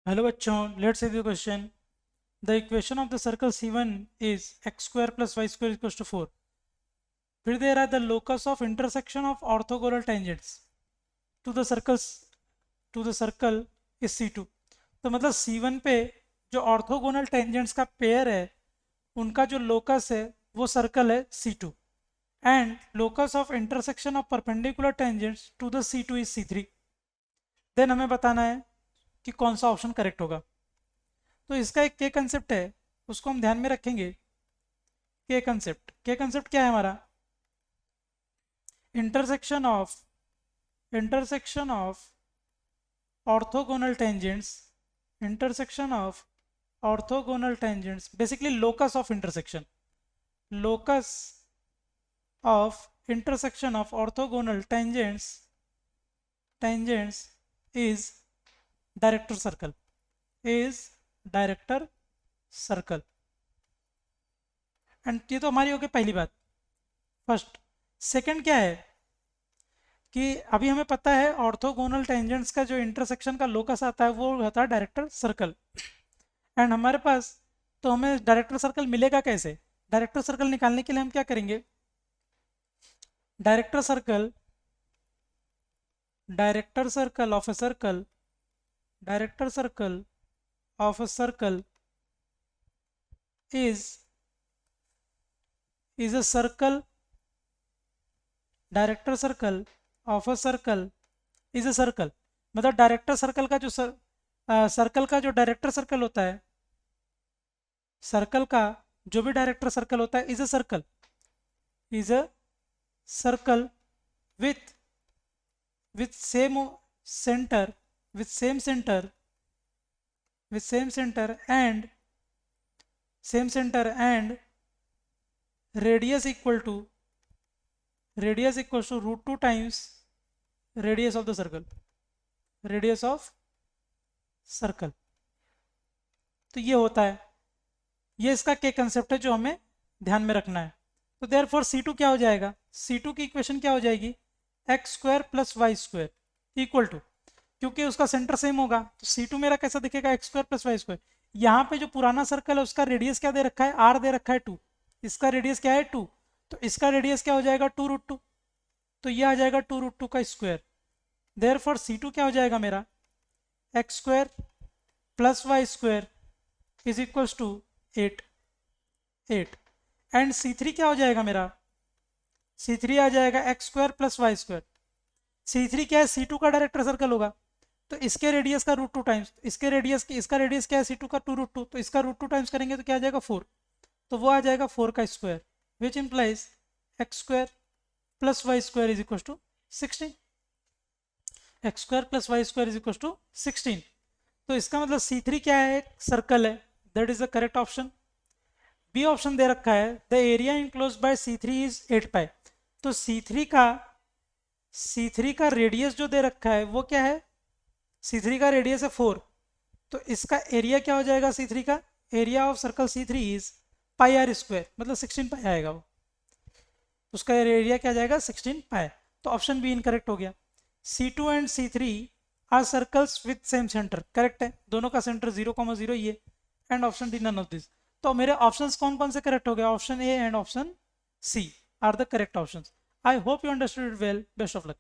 Hello बच्चों, let's see the question. The equation of the circle C1 is x square plus y square equals to 4. फिर दे रहा है the locus of intersection of orthogonal tangents to the circle is C2. तो मतलब C1 पे जो orthogonal tangents का pair है उनका जो लोकस है वो सर्कल है C2 and locus of intersection of perpendicular tangents to the C2 is C3. Then हमें बताना है कि कौन सा ऑप्शन करेक्ट होगा. तो इसका एक के कंसेप्ट है, उसको हम ध्यान में रखेंगे. के कंसेप्ट क्या है हमारा? Intersection of orthogonal tangents basically locus of intersection of orthogonal tangents is director circle. And ये तो हमारी होगी पहली बात, फर्स्ट. सेकंड क्या है कि अभी हमें पता है ऑर्थोगोनल टेंजेंट्स का जो इंटरसेक्शन का लोकस आता है वो होता है डायरेक्टर सर्कल. एंड हमारे पास तो हमें डायरेक्टर सर्कल मिलेगा कैसे? डायरेक्टर सर्कल निकालने के लिए हम क्या करेंगे? Director circle of a circle is a circle. Director circle of a circle is a circle. मतलब डायरेक्टर सर्कल का जो सर्कल का जो डायरेक्टर सर्कल होता है, सर्कल का जो भी डायरेक्टर सर्कल होता है is a circle with same center and radius equals to root 2 times radius of circle. तो ये होता है, ये इसका के कंसेप्ट है जो हमें ध्यान में रखना है. तो देयरफॉर C2 क्या हो जाएगा? C2 की इक्वेशन क्या हो जाएगी? X square plus y square equal to, क्योंकि उसका सेंटर सेम होगा तो C2 मेरा कैसा दिखेगा? X square plus y square. यहाँ पे जो पुराना सर्कल है उसका रेडियस क्या दे रखा है? R दे रखा है 2. इसका रेडियस क्या है? 2. तो इसका रेडियस क्या हो जाएगा? 2√2. तो ये आ जाएगा 2√2 का स्क्वायर. देयरफॉर C2 क्या हो जाएगा मेरा? X square plus y square is equals to 8. And C3 क्या हो जाएगा मेरा? C3 आ जाएगा x square plus y square. C3 क्या है? C2 का डायरेक्टर सर्कल होगा तो इसके रेडियस का √2 टाइम्स इसका रेडियस क्या है? C2 का 2√2. तो इसका √2 टाइम्स करेंगे तो क्या आ जाएगा? 4. तो वो आ जाएगा 4 का square which implies x square plus y square is equal to 16. X square plus y square is equal to 16. तो इसका मतलब C3 क्या है? सर्कल है. That is the correct option. B option दे रखा है the area enclose by C3 is 8 pi. तो C3 का रेडियस जो दे रखा है वो क्या है? C3 का रेडियस है 4. तो इसका एरिया क्या हो जाएगा? C3 का area of circle C3 is pi r square, मतलब 16 पाई आएगा वो. उसका एरिया क्या जाएगा? 16 पाई. तो ऑप्शन बी इनकरेक्ट हो गया. C2 and C3 are circles with same centre. Correct है, दोनों का सेंटर 0,0 ये. And option D none of this. तो मेरे ऑप्शंस कौन कौन से करेक्ट हो गए? Option A and option C are the correct options. I hope you understood it well. Best of luck.